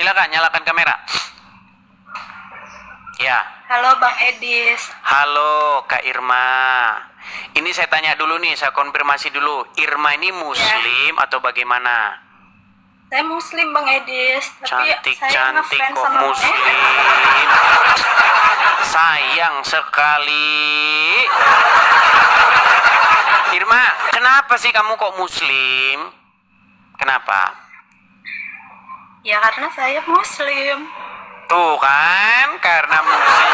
silakan nyalakan kamera. Ya. Halo Bang Edis. Halo Kak Irma. Ini saya tanya dulu nih, saya konfirmasi dulu. Irma ini muslim atau bagaimana? Saya muslim Bang Edis, tapi saya Cantik ngefans kok sama Bang muslim. Edis. Sayang sekali. Irma, kenapa sih kamu kok muslim? Kenapa? Ya karena saya muslim. Tuh kan, karena muslim.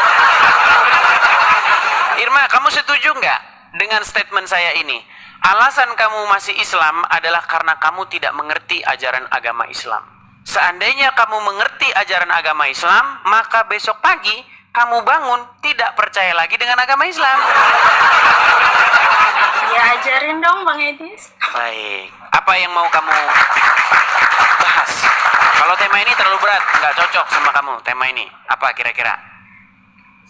Irma, kamu setuju nggak dengan statement saya ini? Alasan kamu masih Islam adalah karena kamu tidak mengerti ajaran agama Islam. Seandainya kamu mengerti ajaran agama Islam, maka besok pagi kamu bangun tidak percaya lagi dengan agama Islam. Ya ajarin dong Bang Edis. Baik, apa yang mau kamu bahas? Kalau tema ini terlalu berat, nggak cocok sama kamu tema ini. Apa kira-kira?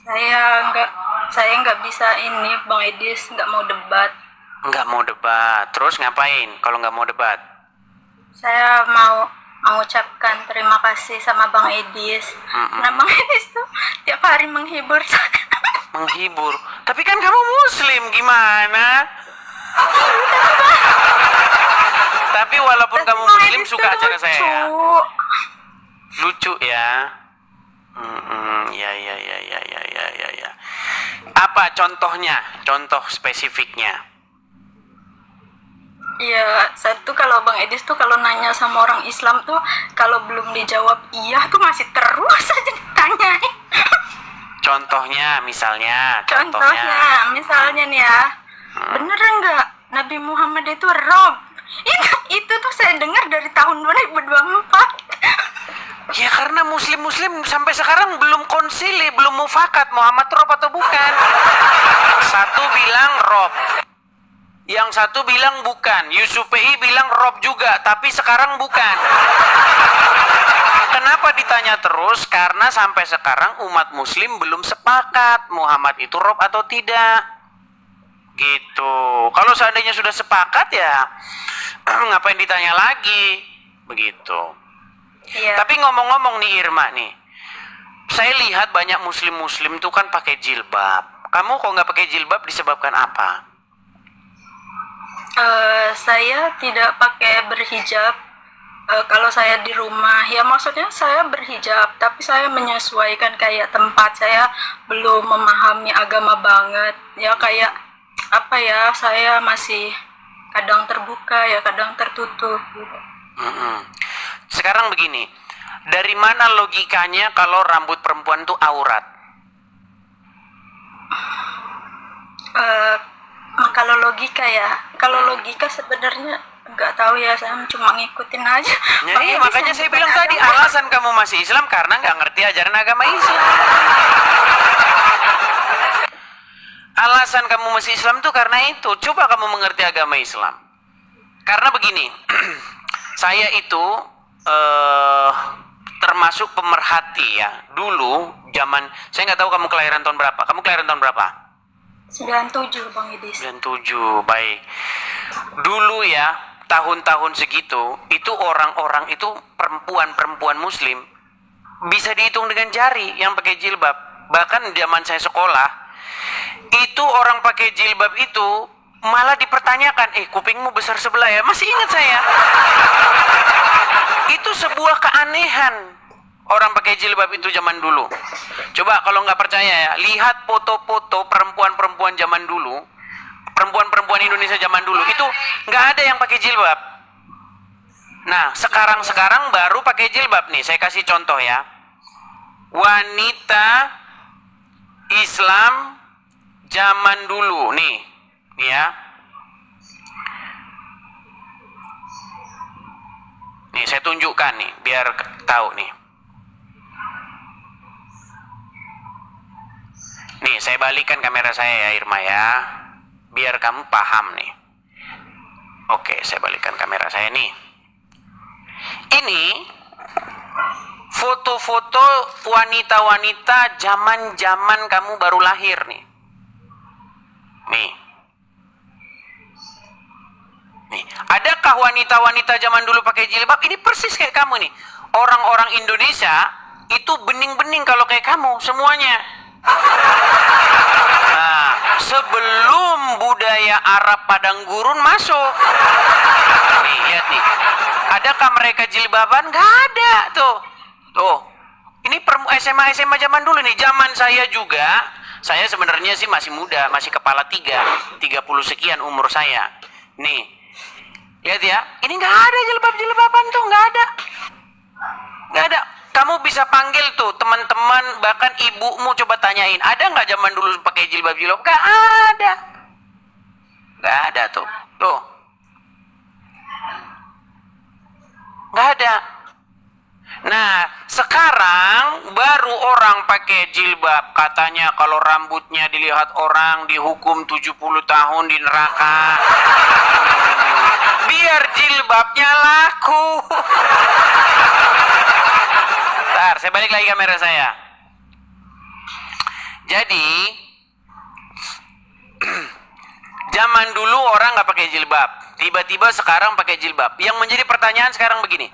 Saya nggak bisa ini Bang Edis, nggak mau debat. Nggak mau debat. Terus ngapain kalau nggak mau debat? Saya mau mengucapkan terima kasih sama Bang Edis. Nah Bang Edis tuh tiap hari menghibur saya. Menghibur? Tapi kan kamu muslim, gimana? Tapi walaupun kamu muslim suka acara saya ya? Lucu ya? Ya. Apa contohnya? Contoh spesifiknya? Iya, satu kalau Bang Edis tuh kalau nanya sama orang Islam tuh kalau belum dijawab iya tuh masih terus aja ditanyain. Contohnya, misalnya. Misalnya nih ya, bener nggak Nabi Muhammad itu Rob? Itu tuh saya dengar dari tahun 2024. Ya karena muslim-muslim sampai sekarang belum konsili, belum mufakat Muhammad Rob atau bukan. Satu bilang Rob, yang satu bilang bukan. Yusufi bilang Rob juga, tapi sekarang bukan. Kenapa ditanya terus? Karena sampai sekarang umat muslim belum sepakat Muhammad itu Rob atau tidak. Gitu. Kalau seandainya sudah sepakat ya ngapain ditanya lagi? Begitu. Iya. Tapi ngomong-ngomong nih Irma nih, saya lihat banyak muslim-muslim tuh kan pakai jilbab. Kamu kok nggak pakai jilbab disebabkan apa? Saya tidak pakai berhijab. Kalau saya di rumah, ya maksudnya saya berhijab, tapi saya menyesuaikan kayak tempat. Saya belum memahami agama banget. Ya kayak apa ya? Saya masih kadang terbuka ya, kadang tertutup. Gitu. Sekarang begini, dari mana logikanya kalau rambut perempuan itu aurat? Kalau logika ya, logika sebenarnya nggak tahu ya, saya cuma ngikutin aja. Jadi makanya saya bilang tadi alasan kamu masih Islam karena nggak ngerti ajaran agama Islam. Alasan kamu masih Islam tuh karena itu. Coba kamu mengerti agama Islam. Karena begini, saya itu termasuk pemerhati ya. Dulu zaman, saya nggak tahu kamu kelahiran tahun berapa. Kamu kelahiran tahun berapa? 97 Bang Idis. 97, baik. Dulu ya, tahun-tahun segitu, itu orang-orang itu perempuan muslim bisa dihitung dengan jari yang pakai jilbab. Bahkan zaman saya sekolah, itu orang pakai jilbab itu malah dipertanyakan, kupingmu besar sebelah ya. Masih ingat saya. Itu sebuah keanehan orang pakai jilbab itu zaman dulu. Coba kalau nggak percaya ya, lihat foto-foto perempuan-perempuan zaman dulu, perempuan-perempuan Indonesia zaman dulu, itu nggak ada yang pakai jilbab. Nah, sekarang baru pakai jilbab nih. Saya kasih contoh ya. Wanita Islam zaman dulu nih ya. Nih saya tunjukkan nih biar tahu nih. Nih saya balikan kamera saya ya Irma ya, biar kamu paham nih. Oke, saya balikan kamera saya nih. Ini foto-foto wanita-wanita zaman kamu baru lahir nih. Nih, adakah wanita-wanita zaman dulu pakai jilbab? Ini persis kayak kamu nih. orang-orang Indonesia itu bening-bening kalau kayak kamu semuanya. Nah, sebelum budaya Arab padang gurun masuk. Nih, lihat nih. Adakah mereka jilbaban? Gak ada tuh. Tuh. Ini SMA zaman dulu nih. Zaman saya juga. Saya sebenarnya sih masih muda, masih kepala 30 sekian umur saya. Nih. Lihat ya. Ini gak ada jilbaban tuh, gak ada. Gak ada. Kamu bisa panggil tuh teman-teman, bahkan ibumu, coba tanyain, ada nggak zaman dulu pakai jilbab? Gak ada. Gak ada tuh. Tuh. Gak ada. Nah, sekarang baru orang pakai jilbab. Katanya kalau rambutnya dilihat orang dihukum 70 tahun di neraka. Biar jilbabnya laku. Bentar, saya balik lagi kamera saya. Jadi, zaman dulu orang nggak pakai jilbab. Tiba-tiba sekarang pakai jilbab. Yang menjadi pertanyaan sekarang begini.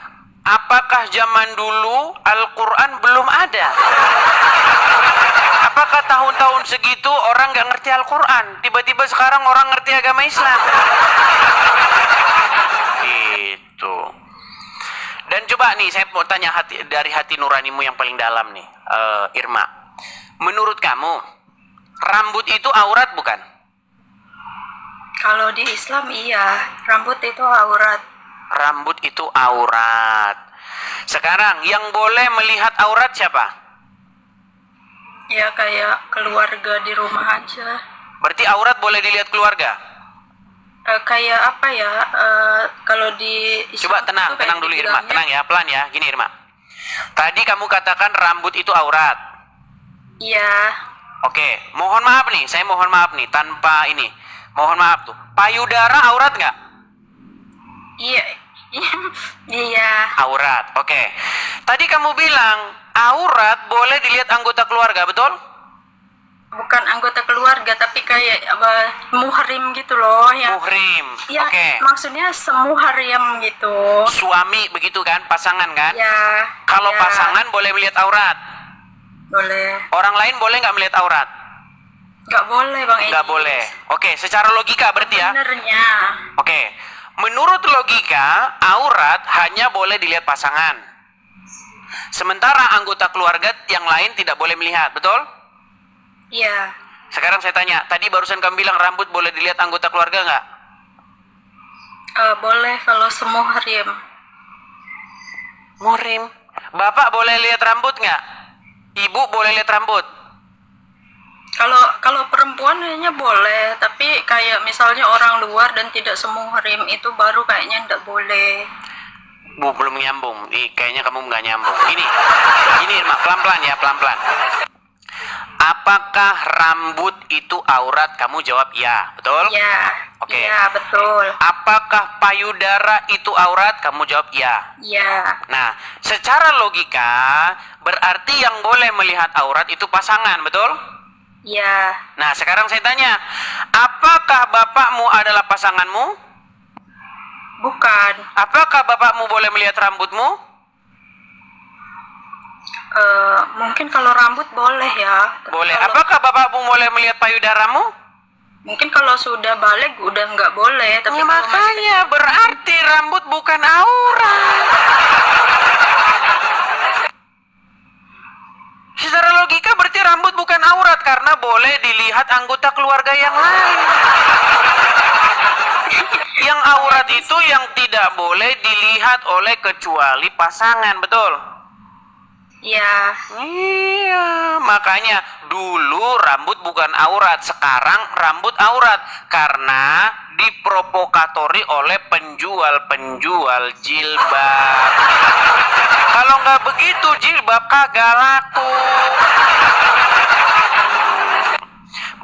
Apakah zaman dulu Al-Quran belum ada? Apakah tahun-tahun segitu orang nggak ngerti Al-Quran? Tiba-tiba sekarang orang ngerti agama Islam? Gitu. Dan coba nih, saya mau tanya dari hati nuranimu yang paling dalam nih, Irma. Menurut kamu, rambut itu aurat bukan? Kalau di Islam iya, rambut itu aurat. Rambut itu aurat. Sekarang, yang boleh melihat aurat siapa? Ya kayak keluarga di rumah aja. Berarti aurat boleh dilihat keluarga? Kayak apa ya, kalau di Islam Coba tenang dulu Irma, tenang ya, pelan ya. Gini Irma, tadi kamu katakan rambut itu aurat. Iya. Oke, mohon maaf nih, saya mohon maaf nih, tanpa ini, mohon maaf tuh, payudara aurat nggak? Iya. Iya. Aurat, oke. Tadi kamu bilang aurat boleh dilihat anggota keluarga, betul? Bukan anggota keluarga, tapi kayak muhrim gitu loh ya. Muhrim, Ya, oke. maksudnya semuhrim gitu. Suami begitu kan, pasangan kan? Ya. Kalau ya, pasangan boleh melihat aurat. boleh. Orang lain boleh nggak melihat aurat? Nggak boleh Bang Edi. Nggak boleh. Oke, secara logika berarti ya? Benernya. Oke, menurut logika, aurat hanya boleh dilihat pasangan. Sementara anggota keluarga yang lain tidak boleh melihat, betul? Iya. Sekarang saya tanya, tadi barusan kamu bilang rambut boleh dilihat anggota keluarga nggak? Boleh kalau semuhrim. Muhrim. Bapak boleh lihat rambut nggak? Ibu boleh lihat rambut? Kalau perempuan kayaknya boleh, tapi kayak misalnya orang luar dan tidak semuhrim itu baru kayaknya nggak boleh. Bu, belum nyambung. Kayaknya kamu nggak nyambung. Ini Irma, pelan-pelan ya, pelan-pelan. Apakah rambut itu aurat? Kamu jawab ya, betul? Ya. Oke. Iya, betul. Apakah payudara itu aurat? Kamu jawab ya. Iya. Nah, secara logika, berarti yang boleh melihat aurat itu pasangan, betul? Iya. Nah, sekarang saya tanya, apakah bapakmu adalah pasanganmu? Bukan. Apakah bapakmu boleh melihat rambutmu? Mungkin kalau rambut boleh ya. Boleh. Kalau- Apakah bapakmu boleh melihat payudaramu? Mungkin kalau sudah balik udah nggak boleh. Tapi Ya, kalau masih makanya berarti rambut bukan aurat. Secara logika berarti rambut bukan aurat karena boleh dilihat anggota keluarga yang lain. Yang aurat itu yang tidak boleh dilihat oleh kecuali pasangan, betul? Iya. Iya, makanya dulu rambut bukan aurat, sekarang rambut aurat karena diprovokatori oleh penjual-penjual jilbab. Kalau nggak begitu jilbab kagak laku.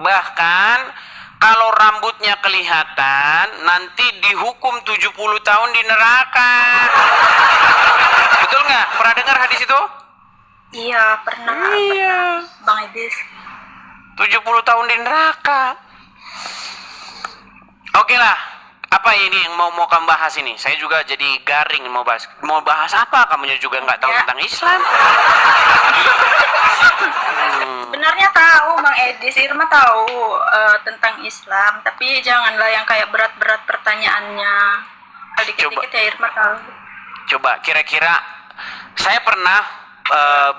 Bahkan kalau rambutnya kelihatan nanti dihukum 70 tahun di neraka. Betul nggak? Pernah dengar hadis itu? Iya, pernah. Iya. Pernah. Bang Edis. 70 tahun di neraka. Oke lah. Apa ini yang mau kamu bahas ini? Saya juga jadi garing mau bahas. Mau bahas apa? Kamunya juga nggak tahu Ya. tentang Islam. Sebenarnya tahu Bang Edis, Irma tahu tentang Islam, tapi janganlah yang kayak berat-berat pertanyaannya. Dikit-dikit ya Irma tahu. Coba kira-kira saya pernah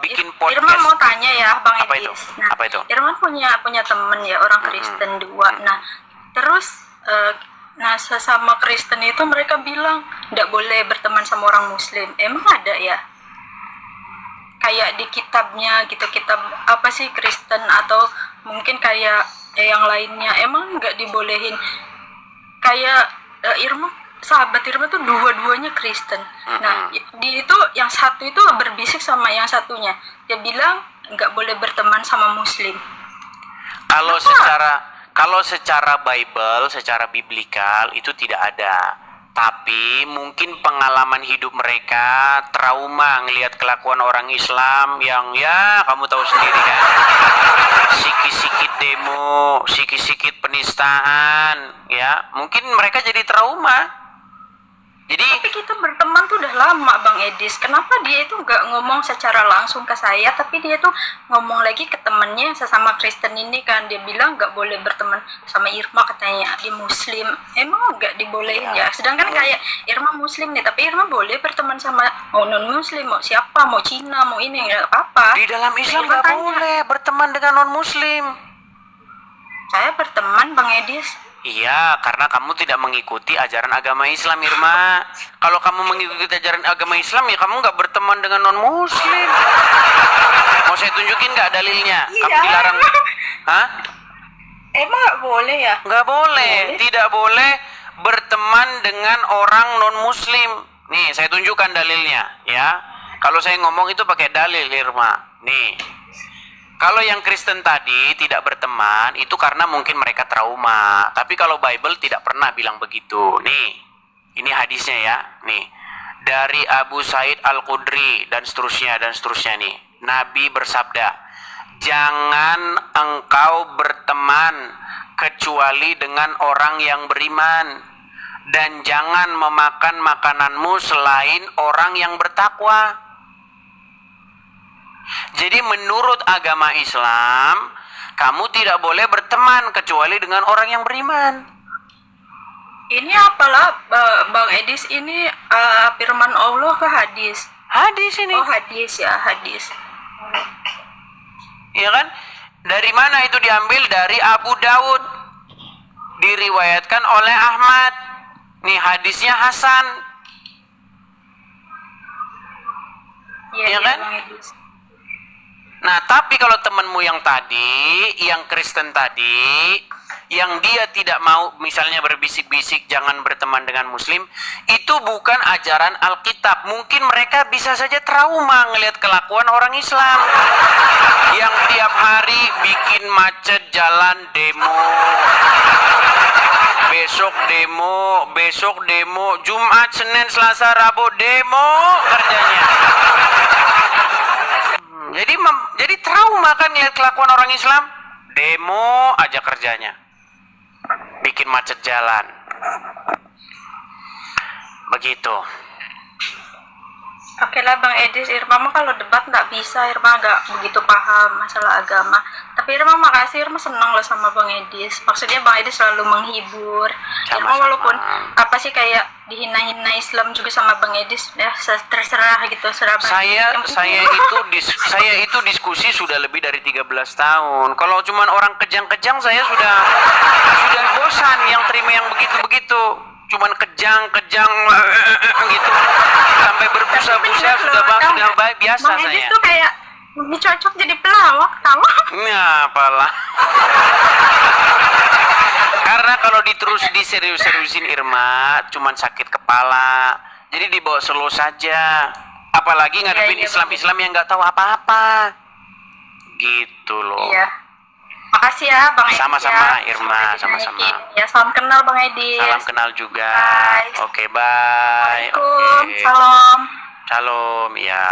bikin podcast. Irma mau tanya ya Bang Apa Edis. itu? Nah, Apa itu? Irma punya temen ya orang Kristen dua. Nah, terus sesama Kristen itu mereka bilang tidak boleh berteman sama orang Muslim. Emang ada ya? Kayak di kitabnya gitu, kitab apa sih Kristen atau mungkin kayak yang lainnya emang nggak dibolehin. Kayak sahabat Irma tuh dua-duanya Kristen. Nah, di itu yang satu itu berbisik sama yang satunya. Dia bilang nggak boleh berteman sama Muslim. Kalau secara Bible, secara biblikal itu tidak ada. Tapi mungkin pengalaman hidup mereka trauma ngelihat kelakuan orang Islam yang ya kamu tahu sendiri kan. Sikit-sikit demo, sikit-sikit penistaan, ya. Mungkin mereka jadi trauma. Jadi Tapi kita berteman tuh udah lama Bang Edis. Kenapa dia itu nggak ngomong secara langsung ke saya, tapi dia tuh ngomong lagi ke temennya yang sesama Kristen ini kan. Dia bilang nggak boleh berteman sama Irma katanya, di Muslim. Emang nggak dibolehin ya? Sedangkan kayak Irma Muslim nih, tapi Irma boleh berteman sama mau non Muslim, mau siapa, mau Cina, mau ini nggak apa-apa. di dalam Islam Irma nggak tanya, boleh berteman dengan non-Muslim. saya berteman Bang Edis. Iya, karena kamu tidak mengikuti ajaran agama Islam, Irma. Kalau kamu mengikuti ajaran agama Islam, ya kamu nggak berteman dengan non-Muslim. Mau saya tunjukin nggak dalilnya? Kamu Iya. dilarang. Hah? Emang nggak boleh ya? Nggak boleh. Tidak boleh berteman dengan orang non-Muslim. Nih, saya tunjukkan dalilnya, ya. Kalau saya ngomong itu pakai dalil, Irma. Nih. Kalau yang Kristen tadi tidak berteman, itu karena mungkin mereka trauma. Tapi kalau Bible tidak pernah bilang begitu. Nih, ini hadisnya ya. Nih, dari Abu Said Al-Khudri dan seterusnya nih. Nabi bersabda, jangan engkau berteman kecuali dengan orang yang beriman. Dan jangan memakan makananmu selain orang yang bertakwa. Jadi menurut agama Islam, kamu tidak boleh berteman kecuali dengan orang yang beriman. Ini apalah Bang Edis, ini firman Allah ke hadis? Hadis ini. Oh hadis ya, hadis. Ya kan? Dari mana itu diambil? Dari Abu Daud. Diriwayatkan oleh Ahmad. Nih hadisnya Hasan. Iya kan? Bang Edis. Nah, tapi kalau temanmu yang tadi, yang Kristen tadi, yang dia tidak mau misalnya berbisik-bisik jangan berteman dengan Muslim, itu bukan ajaran Alkitab. Mungkin mereka bisa saja trauma ngelihat kelakuan orang Islam yang tiap hari bikin macet jalan, demo. Besok demo, Jumat, Senin, Selasa, Rabu demo kerjanya. Jadi trauma kan ngeliat kelakuan orang Islam, demo aja kerjanya, bikin macet jalan, begitu. Oke lah Bang Edis, Irma mah kalau debat nggak bisa, Irma nggak begitu paham masalah agama. Tapi Irma makasih, Irma senang loh sama Bang Edis. Maksudnya Bang Edis selalu menghibur. Irma Sama-sama. walaupun apa sih kayak dihina-hina Islam juga sama Bang Edis, ya terserah gitu, serah. Saya itu diskusi sudah lebih dari 13 tahun. Kalau cuman orang kejang-kejang saya sudah bosan yang terima yang begitu-begitu. Cuman kejang gitu. Sampai berbusa-busa sudah biasa Bang Edis saya. tuh kayak lebih cocok jadi pelawak, tahu? Ya, apalah. Karena kalau diserius-seriusin Irma, cuman sakit kepala. Jadi dibawa slow saja. Apalagi ngadepin Iya, Islam-Islam yang nggak tahu apa-apa. Gitu loh. Iya. Makasih ya Bang Edis. Sama-sama, ya. Irma, Sudah sama-sama. dinaikin. Ya, salam kenal Bang Edis. Salam kenal juga. Bye. Oke, bye. Assalamualaikum. Oke. Salam. Salam, ya.